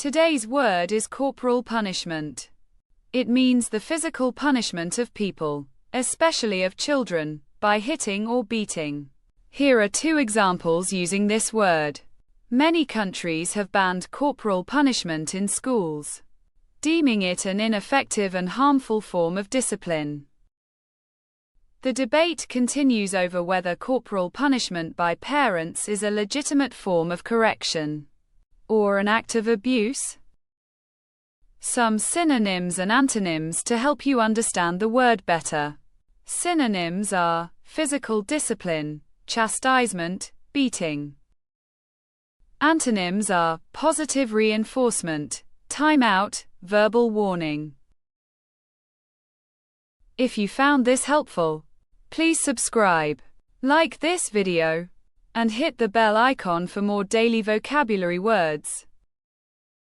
Today's word is corporal punishment. It means the physical punishment of people, especially of children, by hitting or beating. Here are two examples using this word. Many countries have banned corporal punishment in schools, deeming it an ineffective and harmful form of discipline. The debate continues over whether corporal punishment by parents is a legitimate form of correction or an act of abuse. Some synonyms and antonyms to help you understand the word better. Synonyms are physical discipline, chastisement, beating. Antonyms are positive reinforcement, time out, verbal warning. If you found this helpful, please subscribe, like this video, and hit the bell icon for more daily vocabulary words.